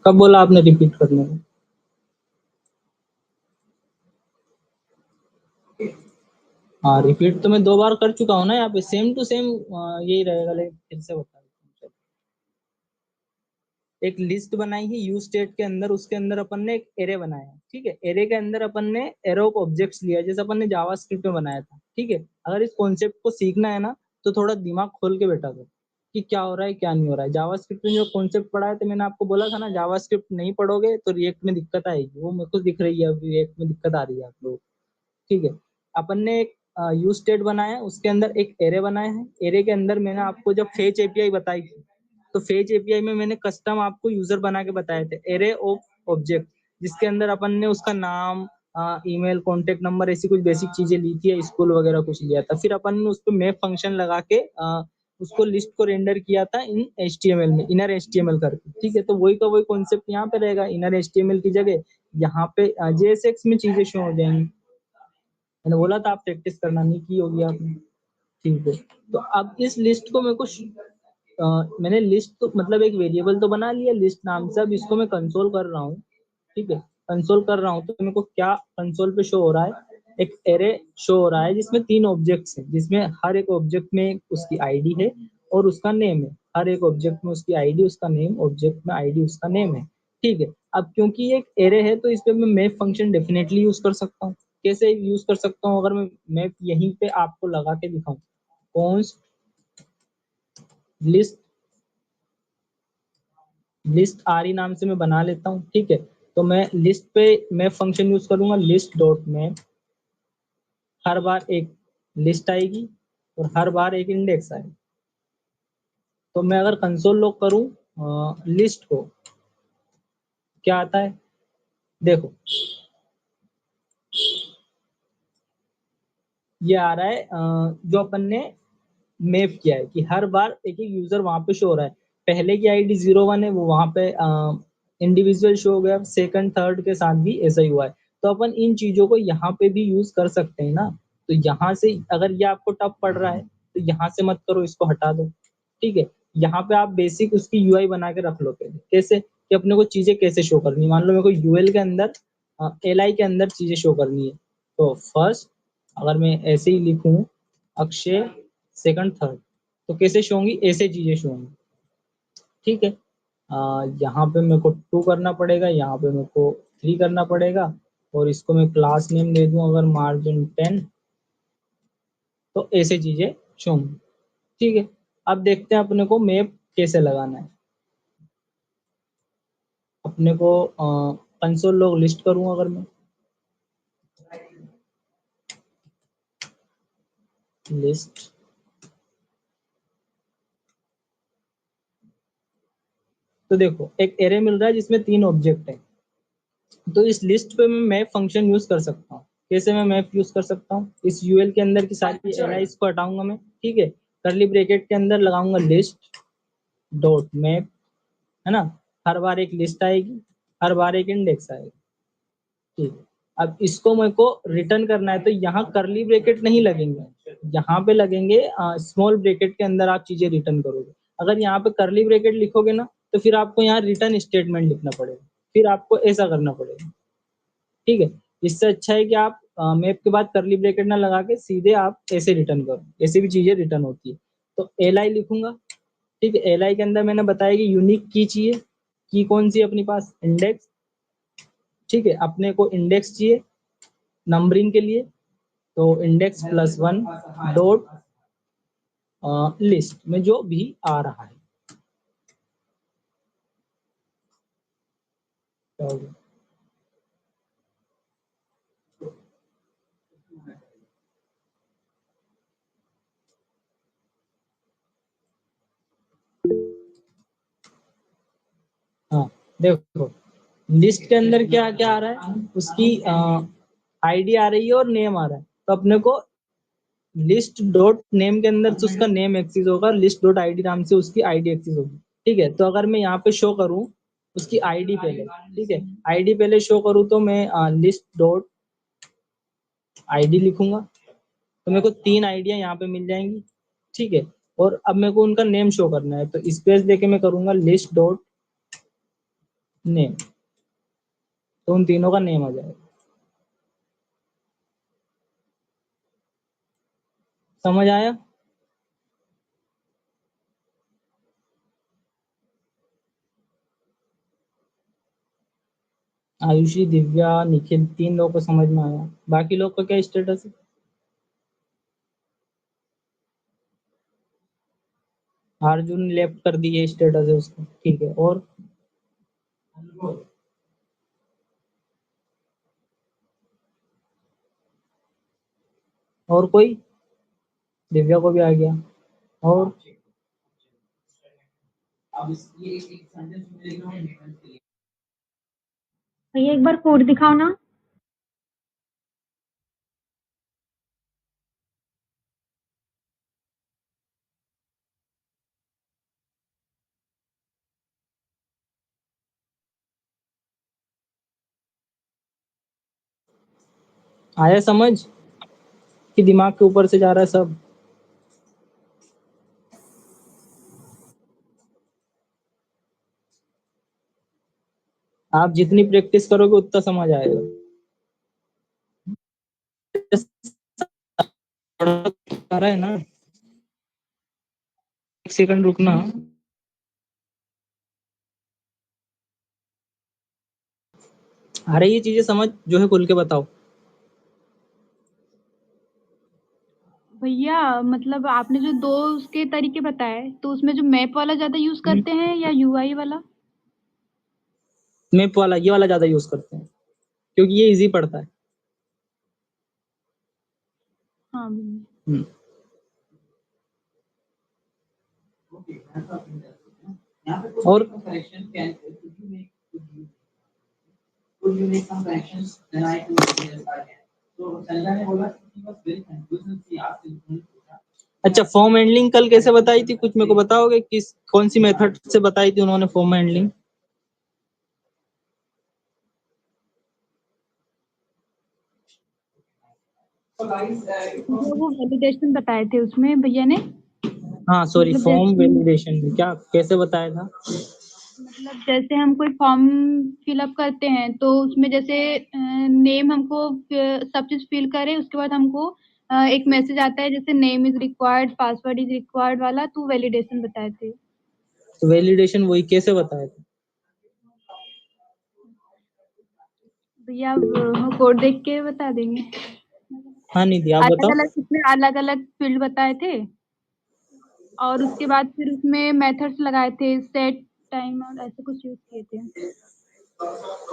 कब बोला आपने रिपीट करने को? हाँ, रिपीट तो मैं 2 बार कर चुका हूँ ना यहाँ पे, सेम टू सेम यही रहेगा, लेकिन फिर से बता देता हूँ। एक लिस्ट बनाई है यू स्टेट के अंदर, उसके अंदर अपन ने एक एरे बनाया है, ठीक है। एरे के अंदर अपन ने एरो ऑफ ऑब्जेक्ट्स लिया जैसे अपन ने जावास्क्रिप्ट में बनाया था, ठीक है। अगर इस कॉन्सेप्ट को सीखना है ना, तो थोड़ा दिमाग खोल के बैठा दो कि क्या हो रहा है क्या नहीं हो रहा है। जावास्क्रिप्ट में जो कॉन्सेप्ट पढ़ा है, तो मैंने आपको बोला था ना, जावास्क्रिप्ट नहीं पढ़ोगे तो रिएक्ट में दिक्कत आएगी, वो मेरे को दिख रही है, अभी रिएक्ट में दिक्कत आ रही है आप लोग, ठीक है। अपन ने एक यूज स्टेट बनाया है, उसके अंदर एक एरे बनाया है। एरे के अंदर मैंने आपको जब फेच एपीआई बताई थी, तो फेच एपीआई में मैंने कस्टम आपको यूजर बना के बताए थे, एरे ऑफ ऑब्जेक्ट, जिसके अंदर अपन ने उसका नाम, ईमेल, कॉन्टेक्ट नंबर, ऐसी कुछ बेसिक चीजें ली थी, स्कूल वगैरह कुछ लिया था। फिर अपन ने उस पर मैप फंक्शन लगा के उसको लिस्ट को रेंडर किया था इन एचटीएमएल में, इनर एचटीएमएल करके, ठीक है। तो वही का वही कॉन्सेप्ट यहाँ पे रहेगा, इनर एचटीएमएल की जगह यहाँ पे जेएसएक्स में चीजें शो हो जाएंगी। मैंने बोला था आप प्रैक्टिस करना, नहीं की होगी आपने, ठीक है। तो अब इस लिस्ट को मेरे को मैंने लिस्ट तो मतलब एक वेरिएबल तो बना लिया लिस्ट नाम से, अब इसको मैं कंसोल कर रहा हूँ, ठीक है। कंसोल कर रहा हूँ तो मेरे को क्या कंसोल पे शो हो रहा है, एक एरे शो हो रहा है जिसमें 3 ऑब्जेक्ट्स हैं, जिसमें हर एक ऑब्जेक्ट में उसकी आईडी है और उसका नेम है। हर एक ऑब्जेक्ट में उसकी आईडी, उसका नेम, ऑब्जेक्ट में आईडी, उसका नेम है, ठीक है। अब क्योंकि ये एक एरे है, तो इस पे मैं मैप फंक्शन डेफिनेटली यूज कर सकता हूँ। कैसे यूज कर सकता हूँ, अगर मैं मैप यहीं पे आपको लगा के दिखाऊं, const list, list R E नाम से मैं बना लेता हूँ, ठीक है। तो मैं लिस्ट पे मैप फंक्शन यूज करूंगा, लिस्ट डॉट मैप। हर बार एक लिस्ट आएगी और हर बार एक इंडेक्स आएगा। तो मैं अगर कंसोल लॉग करूं लिस्ट को, क्या आता है देखो, ये आ रहा है जो अपन ने मैप किया है कि हर बार एक एक यूजर वहां पे शो हो रहा है। पहले की आईडी 01 है, वो वहां पे इंडिविजुअल शो हो गया, सेकंड थर्ड के साथ भी ऐसा ही हुआ है। तो अपन इन चीजों को यहाँ पे भी यूज कर सकते हैं ना। तो यहाँ से अगर ये आपको टफ पड़ रहा है, तो यहाँ से मत करो, इसको हटा दो, ठीक है। यहाँ पे आप बेसिक उसकी यूआई बना के रख लो पहले, कैसे कि अपने को चीजें कैसे शो करनी है। मान लो मेरे को यूएल के अंदर, एल आई के अंदर चीजें शो करनी है। तो फर्स्ट, अगर मैं ऐसे ही लिखूं, अक्षय, सेकंड थर्ड, तो कैसे शो होंगी, ऐसे चीजें शो होंगी, ठीक है। यहाँ पे मेरे को 2 करना पड़ेगा, यहाँ पे मेरे को 3 करना पड़ेगा, और इसको मैं क्लास नेम दे दूं अगर मार्जिन 10, तो ऐसे चीजें शो होंगी, ठीक है। अब देखते हैं अपने को मैप कैसे लगाना है। अपने को कंसोल लॉग लिस्ट करूं अगर मैं, लिस्ट, तो देखो एक एरे मिल रहा है जिसमें 3 ऑब्जेक्ट है। तो इस लिस्ट पे मैं मैप फंक्शन यूज कर सकता हूँ। कैसे मैं मैप यूज कर सकता हूँ, इस यूएल के अंदर की सारी एलाइज को हटाऊंगा मैं, ठीक है। करली ब्रैकेट के अंदर लगाऊंगा लिस्ट डॉट मैप, है ना। हर बार एक लिस्ट आएगी, हर बार एक इंडेक्स आएगा, ठीक है। अब इसको मेरे को रिटर्न करना है, तो यहाँ करली ब्रैकेट नहीं लगेंगे, यहाँ पे लगेंगे स्मॉल ब्रैकेट के अंदर आप चीजें रिटर्न करोगे। अगर यहाँ पे करली ब्रैकेट लिखोगे ना, तो फिर आपको यहाँ रिटर्न स्टेटमेंट लिखना पड़ेगा, फिर आपको ऐसा करना पड़ेगा, ठीक है। इससे अच्छा है कि आप मैप के बाद करली ब्रैकेट ना लगा के सीधे आप ऐसे रिटर्न करो, ऐसे भी चीजें रिटर्न होती है। तो एल आई लिखूंगा, ठीक है। एल आई के अंदर मैंने बताया कि यूनिक की चाहिए, की कौन सी अपने पास, इंडेक्स, ठीक है। अपने को इंडेक्स चाहिए नंबरिंग के लिए, तो इंडेक्स +1 डॉट लिस्ट में जो भी आ रहा है, तो हाँ देखो, लिस्ट के अंदर क्या क्या आ रहा है, उसकी आईडी आ रही है और नेम आ रहा है। तो अपने को लिस्ट डॉट नेम के अंदर से उसका नेम एक्सेस होगा, लिस्ट डॉट आईडी नाम से उसकी आईडी एक्सेस होगी, ठीक है। तो अगर मैं यहाँ पे शो करूँ उसकी आईडी पहले, ठीक है, आईडी पहले शो करूँ, तो मैं लिस्ट डॉट आईडी लिखूंगा, तो मेरे को 3 आईडियां यहाँ पे मिल जाएंगी, ठीक है। और अब मेरे को उनका नेम शो करना है, तो स्पेस देके मैं करूंगा लिस्ट डॉट नेम, तो उन तीनों का नेम आ जाएगा। समझ आया? आयुषी, दिव्या, निखिल, 3 लोगों को समझ में आया। बाकी लोग का क्या स्टेटस है? अर्जुन ने लेफ्ट कर दी, ये स्टेटस है उसका, ठीक है। और कोई? दिव्या को भी आ गया। और भैया एक बार कोड दिखाओ ना। आया समझ कि दिमाग के ऊपर से जा रहा है सब? आप जितनी प्रैक्टिस करोगे उतना समझ आएगा। आ रहा है ना? एक सेकंड रुकना। आ रही ये चीजें समझ जो है, खुल के बताओ। भैया मतलब आपने जो दो उसके तरीके बताए, तो उसमें जो मैप वाला ज्यादा यूज करते हैं या यूआई वाला? मैप वाला, ये वाला ज्यादा यूज करते हैं क्योंकि ये इजी पड़ता है। हाँ भैया। हम्म। और अच्छा, फॉर्म हैंडलिंग कल कैसे बताई थी? कुछ मेरे को बताओगे, किस कौन सी मेथड से बताई थी उन्होंने फॉर्म हैंडलिंग? जो वो वैलिडेशन बताए थे उसमें भैया ने, हाँ सॉरी, मतलब फॉर्म जैसे वैलिडेशन में क्या कैसे बताया था? मतलब जैसे हम कोई फॉर्म फिलअप करते हैं तो उसमें जैसे नेम हमको सब चीज फिल करें, उसके बाद हमको एक मैसेज आता है जैसे name is required, password is required वाला, तो वैलिडेशन बताए थे। तो वैलिडेशन वही कैसे बताया था? भैया आप कोड देख के बता देंगे। हाँ निधि, आप अलग बताओ। अलग उसमें अलग अलग फील्ड बताए थे, और उसके बाद फिर उसमें मेथड्स लगाए थे, सेट, टाइम और ऐसे कुछ यूज किए थे।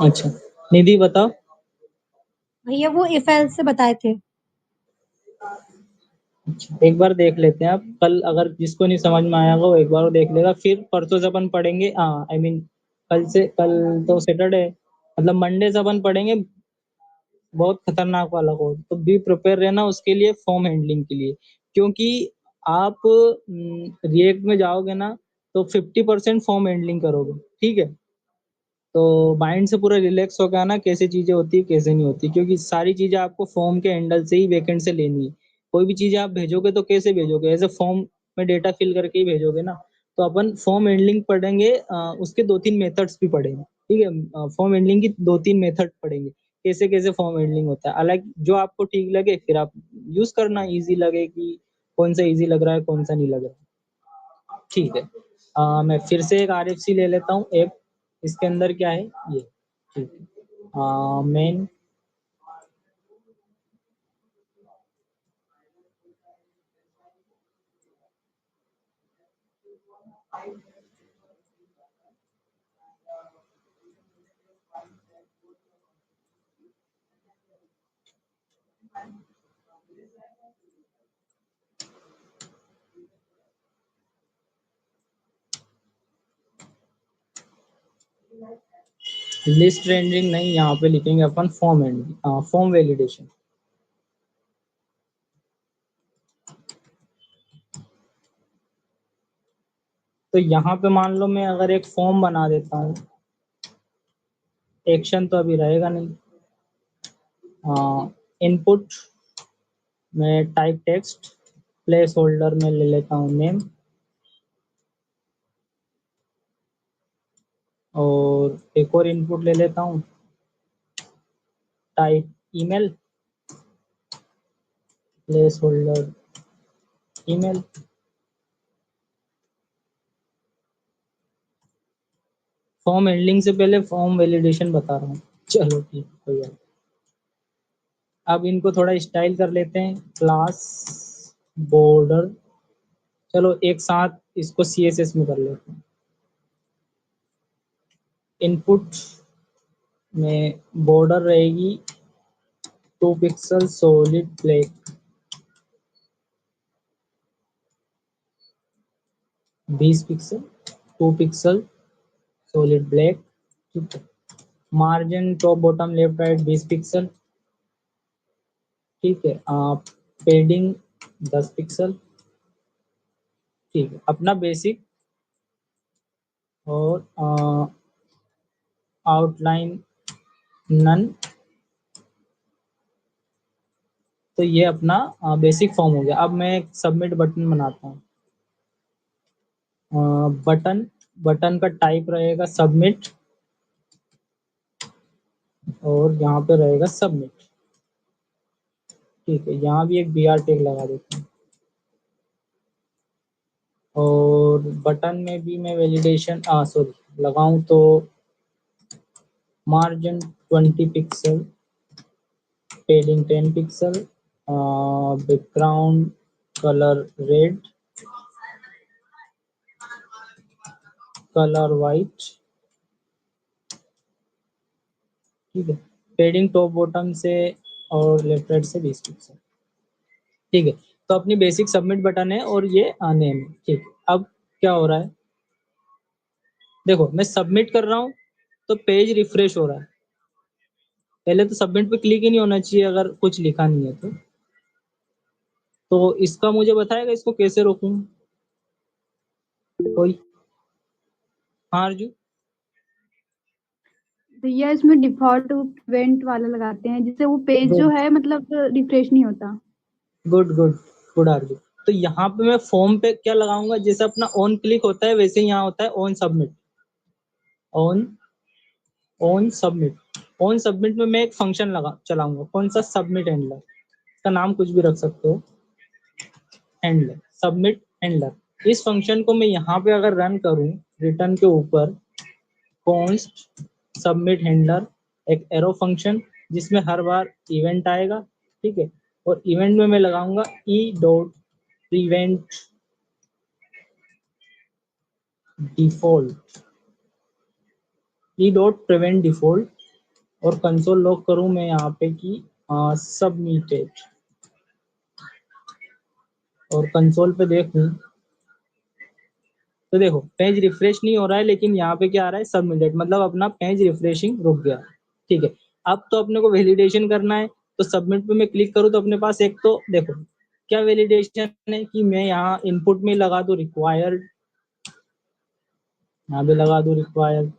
अच्छा, निधि बताओ। भैया वो इफ एल्स से बताए थे। अच्छा, एक बार देख लेते हैं। आप कल अगर जिसको नहीं समझ में आया होगा वो एक बार वो देख लेगा, फिर परसों से अपन पढ़ेंगे। हाँ आई मीन कल से, कल तो सैटरडे, मतलब मंडे से अपन पढ़ेंगे बहुत खतरनाक वाला कोड। तो बी प्रिपेयर रहना उसके लिए, फॉर्म हैंडलिंग के लिए। क्योंकि आप रिएक्ट में जाओगे ना, तो 50% फॉर्म हैंडलिंग करोगे, ठीक है? तो माइंड से पूरा रिलैक्स होकर आना, कैसे चीजें होती है कैसे नहीं होती, क्योंकि सारी चीजें आपको फॉर्म के हैंडल से ही, बैकएंड से लेनी है। कोई भी चीज आप भेजोगे तो कैसे भेजोगे? एज ए फॉर्म में डेटा फिल करके ही भेजोगे ना। तो अपन फॉर्म हैंडलिंग पढ़ेंगे, उसके 2-3 मेथड्स भी पढ़ेंगे, ठीक है? फॉर्म हैंडलिंग की 2-3 मेथड पढ़ेंगे, कैसे कैसे फॉर्म हैंडलिंग होता है। अलग जो आपको ठीक लगे फिर आप यूज करना, इजी लगे कि कौन सा इजी लग रहा है कौन सा नहीं लग रहा। ठीक है। मैं फिर से एक आरएफसी ले लेता हूँ ऐप। इसके अंदर क्या है ये, ठीक है। मेन लिस्ट रेंजरिंग नहीं, यहाँ पे लिखेंगे अपन फॉर्म एंड फॉर्म वैलिडेशन। तो यहाँ पे मान लो मैं अगर एक फॉर्म बना देता हूँ, एक्शन तो अभी रहेगा नहीं। इनपुट में टाइप टेक्स्ट, प्लेस होल्डर में ले लेता हूँ नेम, और और एक और इनपुट ले लेता हूँ, type email, place holder email. Form handling से पहले फॉर्म वैलिडेशन बता रहा हूँ। चलो ठीक, कोई बात। अब इनको थोड़ा स्टाइल कर लेते हैं, क्लास बॉर्डर। चलो एक साथ इसको CSS में कर लेते हैं। इनपुट में बॉर्डर रहेगी 2 pixel solid black, 20 pixel 2 pixel solid black, ठीक है। Margin top bottom left right 20 pixel, ठीक है। पेडिंग 10 पिक्सल, ठीक है। अपना बेसिक और आउटलाइन नन। तो ये अपना बेसिक फॉर्म हो गया। अब मैं एक सबमिट बटन बनाता हूँ। बटन का टाइप रहेगा सबमिट, और यहाँ पे रहेगा सबमिट, ठीक है। यहाँ भी एक BR टैग लगा देता हूँ, और बटन में भी मैं वैलिडेशन सॉरी लगाऊं तो margin 20 pixel, पेडिंग 10 pixel, background colour red, colour white, ठीक है। पेडिंग टॉप बॉटम से और लेफ्ट राइट से 20 पिक्सल, ठीक है। तो अपनी बेसिक सबमिट बटन है और ये नेम है, ठीक है। अब क्या हो रहा है, देखो मैं सबमिट कर रहा हूँ तो पेज रिफ्रेश हो रहा है। पहले तो सबमिट पे क्लिक ही नहीं होना चाहिए अगर कुछ लिखा नहीं है तो इसका मुझे बताएगा इसको कैसे रोकूं कोई? हाँ अर्जु। भैया इसमें डिफॉल्ट इवेंट वाला लगाते हैं, जिससे वो पेज जो गुड है मतलब रिफ्रेश नहीं होता। गुड गुड गुड अर्जु। तो यहाँ पे मैं फॉर्म पे क्या लगाऊंगा, जैसे अपना ऑन क्लिक होता है वैसे ही यहाँ होता है on submit. On on submit on submit में मैं एक फंक्शन लगा चलाऊंगा, कौन सा? Submit handler. इसका नाम कुछ भी रख सकते हो, हैंडलर, सबमिट हैंडलर। इस फंक्शन को मैं यहाँ पे अगर रन करूँ रिटर्न के ऊपर, कॉन्स्ट सबमिट हैंडलर, एक एरो फंक्शन जिसमें हर बार इवेंट आएगा, ठीक है। और इवेंट में मैं लगाऊंगा E dot prevent default, E dot prevent default, और कंसोल लॉग करूं मैं यहाँ पे कि सबमिटेड, और कंसोल पे देखूं तो देखो पेज रिफ्रेश नहीं हो रहा है, लेकिन यहाँ पे क्या आ रहा है, सबमिटेड, मतलब अपना पेज रिफ्रेशिंग रुक गया, ठीक है। अब तो अपने को वैलिडेशन करना है, तो सबमिट पे मैं क्लिक करूँ तो अपने पास एक तो देखो क्या वैलिडेशन है कि मैं यहाँ इनपुट में लगा दूं रिक्वायर्ड, यहाँ पे लगा दूं रिक्वायर्ड।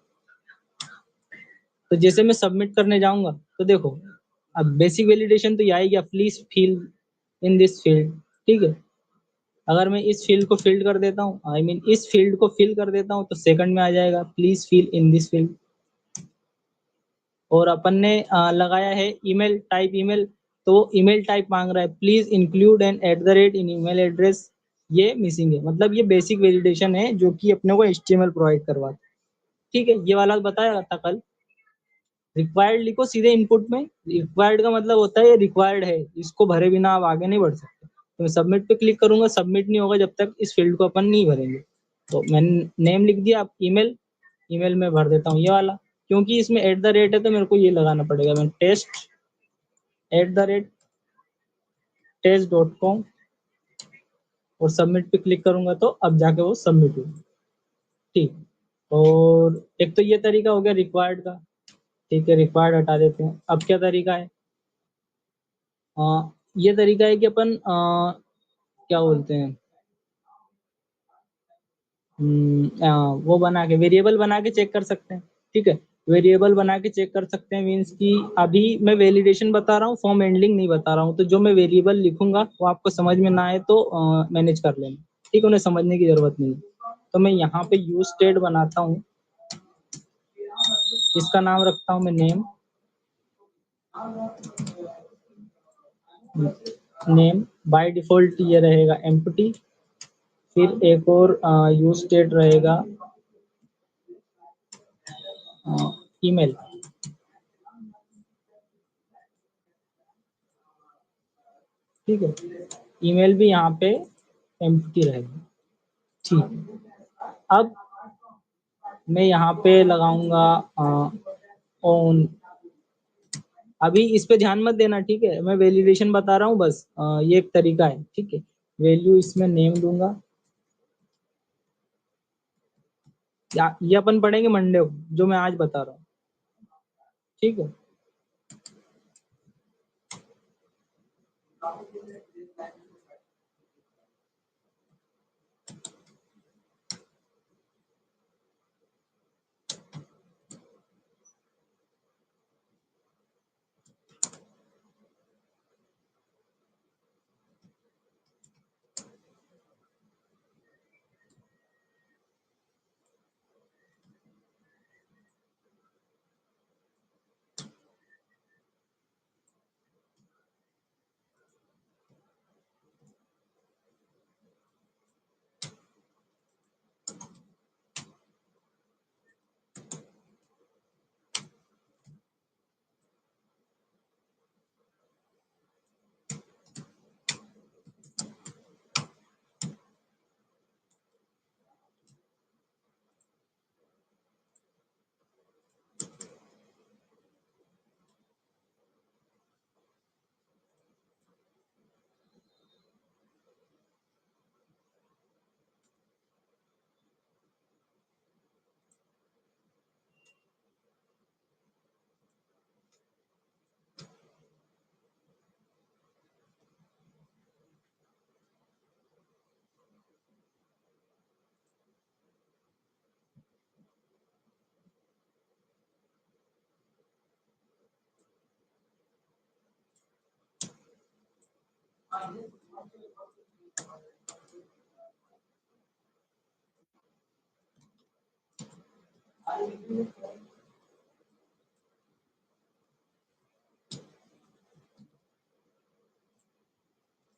तो जैसे मैं सबमिट करने जाऊंगा तो देखो अब बेसिक वैलिडेशन तो ये आएगी, please fill in this field, ठीक है। अगर मैं इस फील्ड को फिल कर देता हूँ, आई मीन इस फील्ड को फिल कर देता हूँ, तो सेकंड में आ जाएगा please fill in this field. और अपन ने लगाया है ईमेल टाइप ईमेल, तो ईमेल टाइप मांग रहा है please include an @ in email address, ये मिसिंग है। मतलब ये बेसिक वैलिडेशन है जो कि अपने को HTML प्रोवाइड करवाता है, ठीक है। ये वाला बताया था कल। रिक्वायर्ड लिखो सीधे इनपुट में, रिक्वायर्ड का मतलब होता है ये रिक्वायर्ड है, इसको भरे बिना आप आगे नहीं बढ़ सकते। तो मैं सबमिट पे क्लिक करूंगा, सबमिट नहीं होगा जब तक इस फील्ड को अपन नहीं भरेंगे। तो मैंने नेम लिख दिया, आप ईमेल, ईमेल में भर देता हूँ ये वाला, क्योंकि इसमें @ है तो मेरे को ये लगाना पड़ेगा। मैं @test.com, और सबमिट पे क्लिक करूंगा तो अब जाके वो सबमिट होगा, ठीक। और एक तो ये तरीका हो गया रिक्वायर्ड का, ठीक है। रिक्वायर्ड हटा देते हैं। अब क्या तरीका है, ये तरीका है कि अपन क्या बोलते हैं, वो बना के वेरिएबल बना के चेक कर सकते हैं, ठीक है। वेरिएबल बना के चेक कर सकते हैं मीन्स कि अभी मैं वैलिडेशन बता रहा हूँ, फॉर्म हैंडलिंग नहीं बता रहा हूँ। तो जो मैं वेरिएबल लिखूंगा वो आपको समझ में ना आए तो मैनेज कर लेना, ठीक है। उन्हें समझने की जरूरत नहीं। तो मैं यहाँ पे यूज स्टेट बनाता हूँ, इसका नाम रखता हूँ मैं नेम। नेम बाय डिफॉल्ट ये रहेगा एम्प्टी। फिर एक और यूज स्टेट रहेगा ईमेल। ठीक है, ईमेल भी यहाँ पे एम्प्टी रहेगा। ठीक, अब मैं यहाँ पे लगाऊंगा ऑन। अभी इस पे ध्यान मत देना, ठीक है, मैं वैलिडेशन बता रहा हूँ बस। ये एक तरीका है, ठीक है। वैल्यू इसमें नेम दूंगा, या ये अपन पढ़ेंगे मंडे को, जो मैं आज बता रहा हूँ, ठीक है।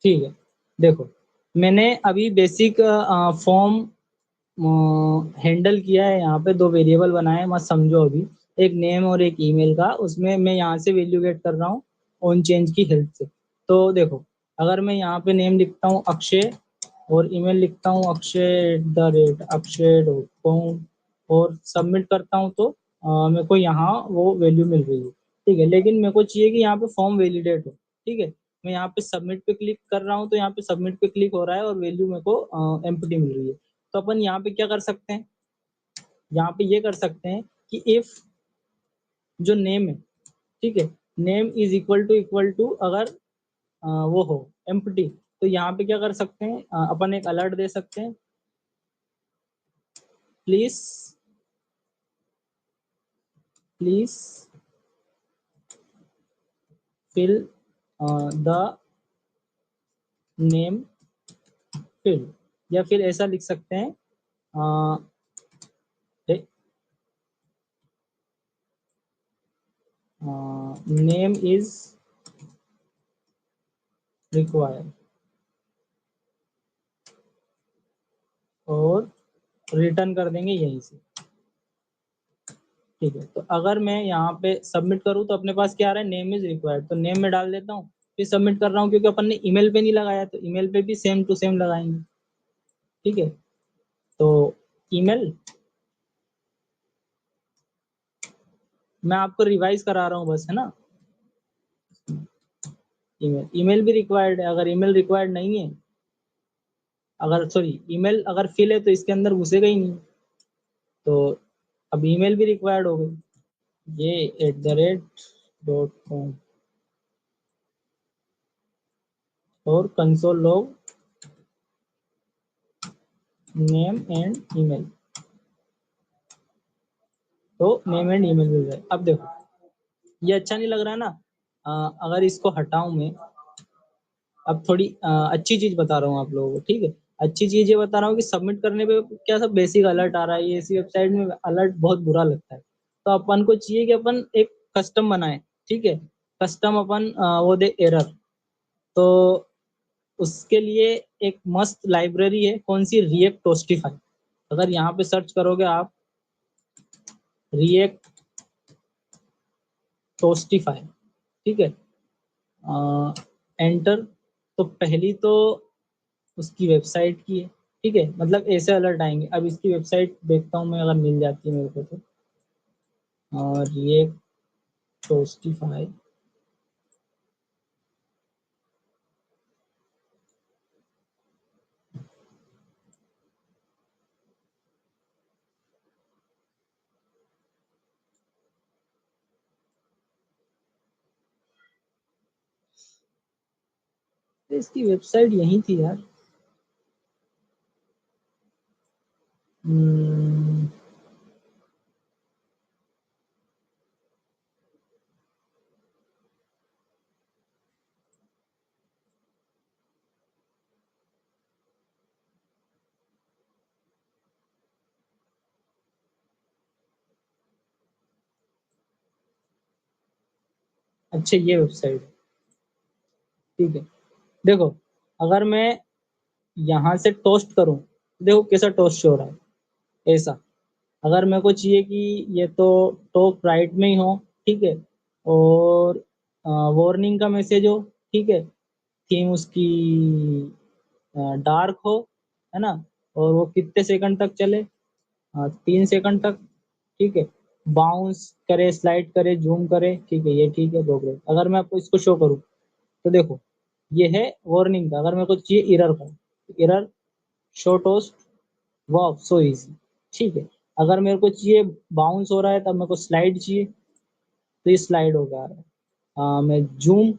ठीक है, देखो मैंने अभी बेसिक फॉर्म हैंडल किया है। यहाँ पे दो वेरिएबल बनाए हैं, मत समझो अभी। एक नेम और एक ईमेल का, उसमें मैं यहाँ से वैल्यू गेट कर रहा हूँ ऑन चेंज की हेल्प से। तो देखो, अगर मैं यहाँ पे नेम लिखता हूँ अक्षय और ईमेल लिखता हूँ अक्षय@अक्षय.com और सबमिट करता हूँ, तो मेरे को यहाँ वो वैल्यू मिल रही है। ठीक है, लेकिन मेरे को चाहिए कि यहाँ पे फॉर्म वैलिडेट हो। ठीक है, मैं यहाँ पे सबमिट पे क्लिक कर रहा हूँ, तो यहाँ पे सबमिट पे क्लिक हो रहा है और वैल्यू मेरे को एम्प्टी मिल रही है। तो अपन यहाँ पे क्या कर सकते हैं, यहाँ पे ये कर सकते हैं कि इफ जो नेम है, ठीक है, नेम इज इक्वल टू अगर वो हो एम्प्टी, तो यहाँ पे क्या कर सकते हैं, अपन एक अलर्ट दे सकते हैं, please please fill the name field. या फिर ऐसा लिख सकते हैं, नेम इज रिक्वायर्ड और रिटर्न कर देंगे यहीं से। ठीक है, तो अगर मैं यहाँ पे सबमिट करूँ तो अपने पास क्या आ रहा है, नेम इज रिक्वायर्ड, तो नेम में डाल देता हूँ, फिर सबमिट कर रहा हूँ, क्योंकि अपन ने ईमेल पे नहीं लगाया, तो ईमेल पे भी सेम टू सेम लगाएंगे। ठीक है, तो ईमेल मैं आपको रिवाइज करा रहा हूँ बस, है ना। ईमेल ईमेल भी रिक्वायर्ड है, अगर ईमेल रिक्वायर्ड नहीं है, अगर सॉरी ईमेल अगर फिल है तो इसके अंदर घुसेगा ही नहीं, तो अब ईमेल भी रिक्वायर्ड हो गई। ये @.com और console log name and email, तो नेम एंड ईमेल मिल रहा है। अब देखो, ये अच्छा नहीं लग रहा है ना। अगर इसको हटाऊं मैं, अब थोड़ी अच्छी चीज बता रहा हूँ आप लोगों को, ठीक है। अच्छी चीज ये बता रहा हूँ कि सबमिट करने पे क्या सब बेसिक अलर्ट आ रहा है। ये ऐसी वेबसाइट में अलर्ट बहुत बुरा लगता है। तो अपन को चाहिए कि अपन एक कस्टम बनाए, ठीक है, कस्टम अपन वो दे एरर। तो उसके लिए एक मस्त लाइब्रेरी है, कौन सी, रिएक्ट टोस्टिफाई। अगर यहाँ पे सर्च करोगे आप रिएक्ट टोस्टिफाई, ठीक है, एंटर, तो पहली तो उसकी वेबसाइट की है, ठीक है, मतलब ऐसे अलर्ट आएंगे। अब इसकी वेबसाइट देखता हूँ मैं, अगर मिल जाती है मेरे को तो। रिएक्ट टोस्टिफाई, इसकी वेबसाइट यही थी यार। हम्म, अच्छा ये वेबसाइट, ठीक है। देखो, अगर मैं यहाँ से टोस्ट करूँ, देखो कैसा टोस्ट शो हो रहा है, ऐसा। अगर मेरे को चाहिए कि ये तो टॉप राइट में ही हो, ठीक है, और वार्निंग का मैसेज हो, ठीक है, थीम उसकी डार्क हो, है ना, और वो कितने सेकंड तक चले, 3 सेकंड तक, ठीक है, बाउंस करे, स्लाइड करे, जूम करे, ठीक है, ये ठीक है, प्रोग्रेस। अगर मैं आपको इसको शो करूँ तो देखो, ये है वार्निंग का। अगर मेरे को चाहिए एरर का, एरर शो टोस्ट, वाह सो इजी, ठीक है। अगर मेरे को चाहिए बाउंस हो रहा है, तब मेरे को स्लाइड चाहिए, तो ये स्लाइड हो गया। मैं जूम,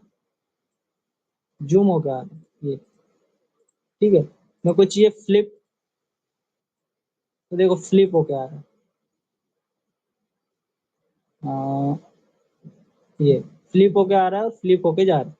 जूम हो गया ये, ठीक है। मेरे को चाहिए फ्लिप, तो देखो फ्लिप हो गया है। ये फ्लिप होके आ रहा है और फ्लिप होके जा रहा है।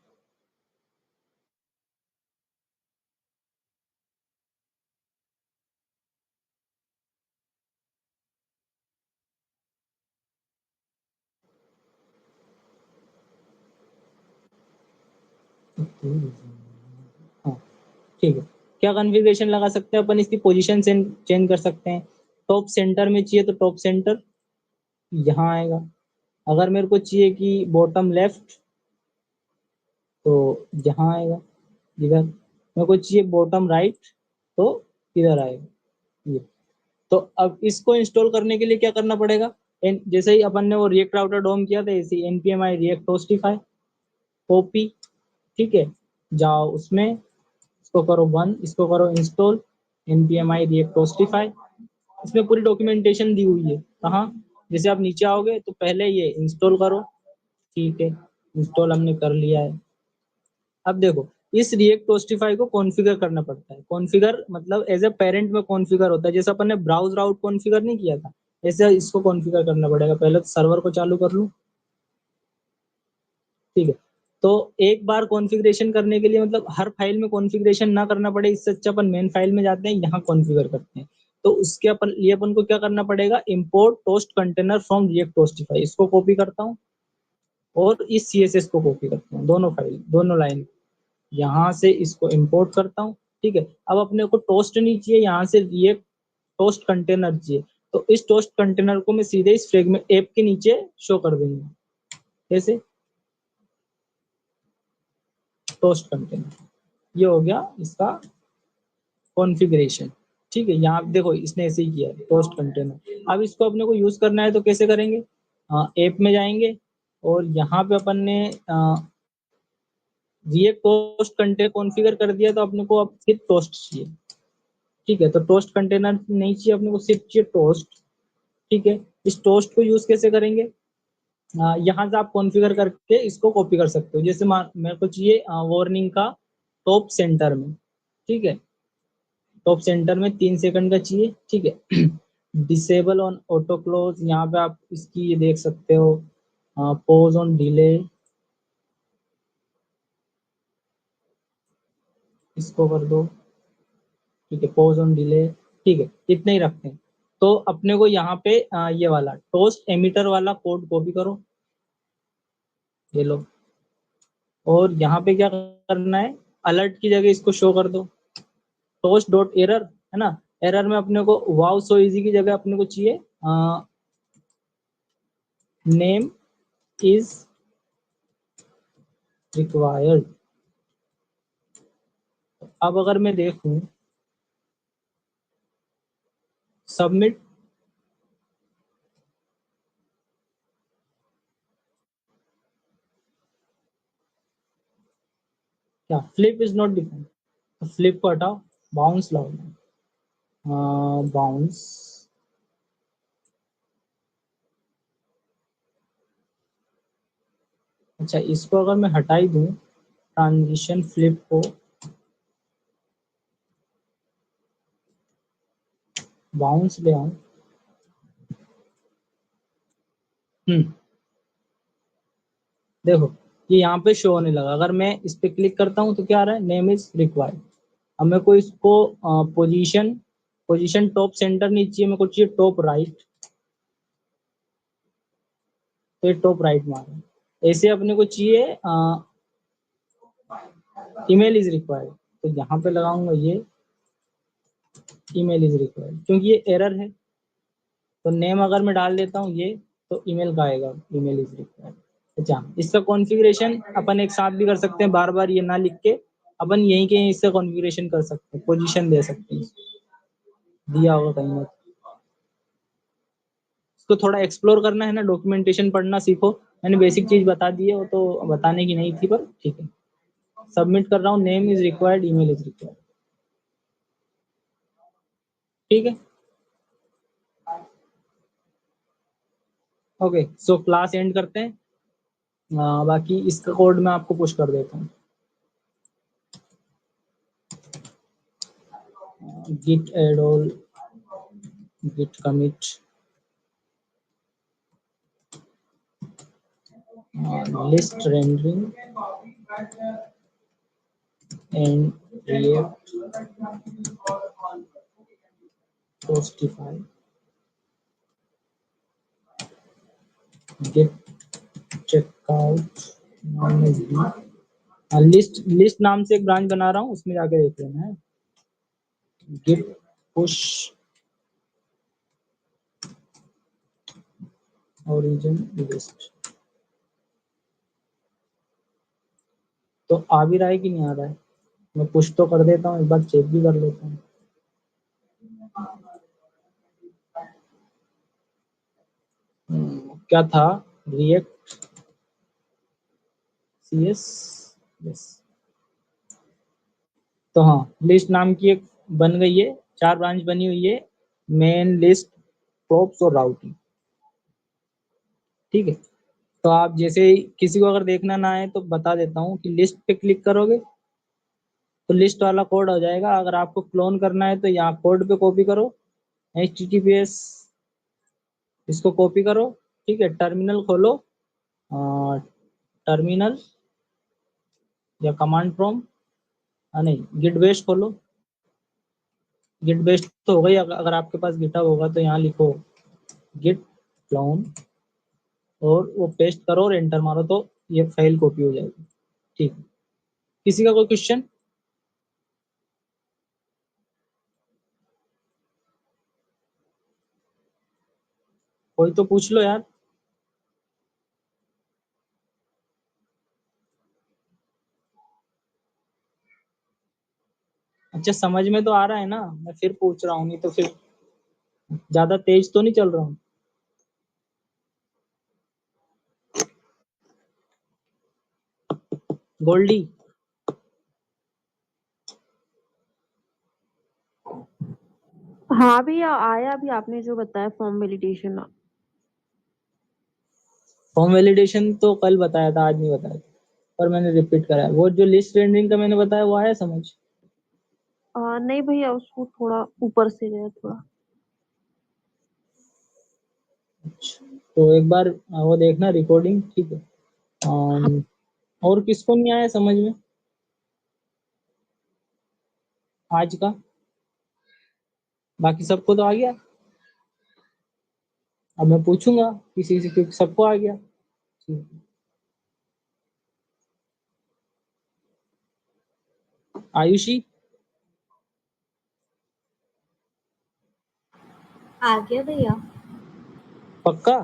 हाँ, ठीक है। क्या कॉन्फ़िगरेशन लगा सकते हैं अपन, इसकी पोजीशन चेंज कर सकते हैं। टॉप सेंटर में चाहिए तो टॉप सेंटर यहाँ आएगा। अगर मेरे को चाहिए कि बॉटम लेफ्ट, तो यहाँ आएगा, इधर। मेरे को चाहिए बॉटम राइट, तो इधर आएगा ये। तो अब इसको इंस्टॉल करने के लिए क्या करना पड़ेगा, जैसे ही अपन ने वो रिएक्ट राउटर डोम किया था, ऐसे npm i react hostify copy, ठीक है, जाओ उसमें, इसको करो बंद, इसको करो install, npm i react hostify। इसमें पूरी डॉक्यूमेंटेशन दी हुई है। कहाँ, जैसे आप नीचे आओगे तो पहले ये इंस्टॉल करो, ठीक है, इंस्टॉल हमने कर लिया है। अब देखो, इस रिएक्ट होस्टिफाई को कॉन्फ़िगर करना पड़ता है। कॉन्फ़िगर मतलब एज ए पेरेंट में कॉन्फ़िगर होता है, जैसे अपन ने ब्राउज राउट कॉन्फ़िगर नहीं किया था, ऐसे इसको कॉन्फ़िगर करना पड़ेगा। पहले तो सर्वर को चालू कर लूं, ठीक है। तो एक बार कॉन्फ़िगरेशन करने के लिए, मतलब हर फाइल में कॉन्फ़िगरेशन ना करना पड़े, इससे अच्छा अपन मेन फाइल में जाते हैं, यहाँ कॉन्फ़िगर करते हैं। तो उसके अपन लिए अपन को क्या करना पड़ेगा, import toast container from react toastify. इसको कॉपी करता हूँ और इस सीएसएस को कॉपी करता हूँ, दोनों फाइल, दोनों लाइन, यहाँ से इसको इंपोर्ट करता हूँ, ठीक है। अब अपने को टोस्ट नहीं चाहिए, यहाँ से रिएक्ट टोस्ट कंटेनर चाहिए। तो इस टोस्ट कंटेनर को मैं सीधे इस फ्रेगमेंट ऐप के नीचे शो कर दूंगा, कैसे, टोस्ट कंटेनर। ये हो गया इसका कॉन्फ़िगरेशन, ठीक है। यहाँ देखो इसने ऐसे ही किया है, टोस्ट कंटेनर। अब इसको अपने को यूज करना है तो कैसे करेंगे, ऐप में जाएंगे और यहाँ पे अपन ने रिएक्ट टोस्ट कंटेनर कॉन्फ़िगर कर दिया, तो अपने को अब सिर्फ टोस्ट चाहिए, ठीक है। तो टोस्ट कंटेनर नहीं चाहिए अपने को, सिर्फ चाहिए टोस्ट, ठीक है। इस टोस्ट को यूज कैसे करेंगे, यहाँ से आप कॉन्फ़िगर करके इसको कॉपी कर सकते हो। जैसे मेरे को चाहिए वार्निंग का टॉप सेंटर में, ठीक है, टॉप सेंटर में 3 सेकंड का चाहिए, ठीक है। डिसेबल ऑन ऑटो क्लोज, यहाँ पे आप इसकी ये देख सकते हो, पोज ऑन डिले, इसको कर दो, ठीक है, पोज ऑन डिले, ठीक है, इतने ही रखते हैं। तो अपने को यहाँ पे ये वाला टोस्ट एमिटर वाला कोड कॉपी करो, ये लो, और यहाँ पे क्या करना है, अलर्ट की जगह इसको शो कर दो, टोस्ट डॉट एरर, है ना। एरर में अपने को वाव सो इजी की जगह अपने को चाहिए नेम इज रिक्वायर्ड। अब अगर मैं देखूं सबमिट, क्या फ्लिप इज नॉट डिफाइंड, तो फ्लिप को हटाओ, बाउंस लाओ, बाउंस, अच्छा इसको अगर मैं हटा ही दूं, ट्रांजिशन फ्लिप को बाउंस ले आऊं, देखो ये यहाँ पे शो होने लगा। अगर मैं इस पे क्लिक करता हूँ तो क्या आ रहा है, नेम इज रिक्वायर्ड। अब मेरे को इसको पोजीशन पोजीशन टॉप सेंटर नहीं चाहिए, मेरे को चाहिए टॉप राइट, तो ये टॉप राइट में आ रहा है। ऐसे अपने को चाहिए ईमेल इज रिक्वायर्ड, तो यहाँ पे लगाऊंगा ये ईमेल इज रिक्वायर्ड, क्योंकि ये एरर है। तो नेम अगर मैं डाल देता हूँ ये, तो ईमेल का आएगा ईमेल इज रिक्वायर्ड। अच्छा, इसका कॉन्फ़िगरेशन अपन एक साथ भी कर सकते हैं, बार बार ये ना लिख के अपन यहीं के यहीं इसका कॉन्फ़िगरेशन कर सकते हैं, पोजीशन दे सकते हैं, दिया होगा कहीं ना। इसको थोड़ा एक्सप्लोर करना है ना, डॉक्यूमेंटेशन पढ़ना सीखो। मैंने बेसिक चीज बता दी है, वो तो बताने की नहीं थी, पर ठीक है। सबमिट कर रहा हूँ, name is required, email is required, ठीक है। ओके, सो क्लास एंड करते हैं। बाकी इसका कोड मैं आपको पुश कर देता हूँ। git add all, git commit, list rendering and react Postify, git checkout list list नाम से एक ब्रांच बना रहा हूँ, उसमें जाके देख लेना है। git push origin list, तो आ भी रहा है कि नहीं आ रहा है, मैं पुश तो कर देता हूँ, एक बार चेक भी कर लेता हूँ। क्या था, रिएक्ट सीएस, यस। तो हाँ, लिस्ट नाम की एक बन गई है, 4 ब्रांच बनी हुई है, मेन, लिस्ट, प्रॉप्स और राउटिंग, ठीक है। तो आप जैसे किसी को अगर देखना ना आए तो बता देता हूँ कि लिस्ट पे क्लिक करोगे तो लिस्ट वाला कोड हो जाएगा। अगर आपको क्लोन करना है तो यहाँ कोड पे कॉपी करो, https, इसको कॉपी करो, ठीक है। टर्मिनल खोलो, टर्मिनल या कमांड प्रॉम्प्ट, नहीं गिट बेस्ट खोलो, गिट बेस्ट तो हो गई। अगर आपके पास गिटहब होगा तो यहाँ लिखो गिट क्लोन और वो पेस्ट करो और एंटर मारो, तो ये फाइल कॉपी हो जाएगी, ठीक है। किसी का कोई क्वेश्चन? कोई तो पूछ लो यार। अच्छा, समझ में तो आ रहा है ना, मैं फिर पूछ रहा हूँ, नहीं तो फिर ज्यादा तेज तो नहीं चल रहा हूँ। गोल्डी, हाँ भैया, आया अभी आपने जो बताया फॉर्म वैलिडेशन। फॉर्म वैलिडेशन तो कल बताया था, आज नहीं बताया था, पर मैंने रिपीट कराया। वो जो लिस्ट रेंडरिंग का मैंने बताया वो आया समझ? नहीं भैया, उसको थोड़ा ऊपर से गया थोड़ा। अच्छा, तो एक बार वो देखना रिकॉर्डिंग, ठीक है। और किसको नहीं आया समझ में आज का? बाकी सबको तो आ गया। अब मैं पूछूंगा किसी से, क्योंकि सबको आ गया। ठीक। आयुषी, आ गया भैया। पक्का?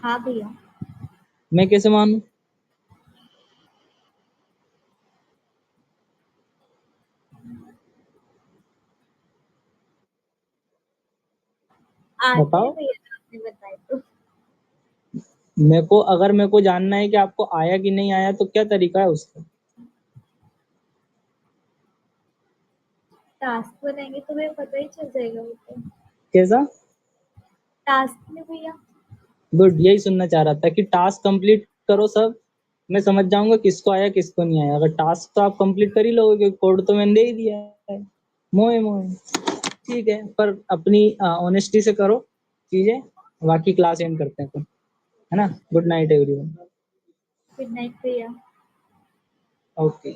हाँ भैया। मैं कैसे मानूं? आ गया बताओ। भैया, आपने बताया तो। मेरे को जानना है कि आपको आया कि नहीं आया, तो क्या तरीका है उसका? टास्क बनाएंगे तो हमें पता ही चल जाएगा वो तो। कैसा? टास्क में भैया। गुड, यही सुनना चाह रहा था कि टास्क कंप्लीट करो सब, मैं समझ जाऊंगा किसको आया किसको नहीं आया। अगर टास्क तो आप कंप्लीट कर ही लोगे, कोड तो मैंने दे ही दिया है। मोए मोए। ठीक है, पर अपनी ऑनेस्टी से करो चीजें। बाकी क्लास एंड करते हैं फिर, है ना? Good night everyone. Good night भैया। ओके।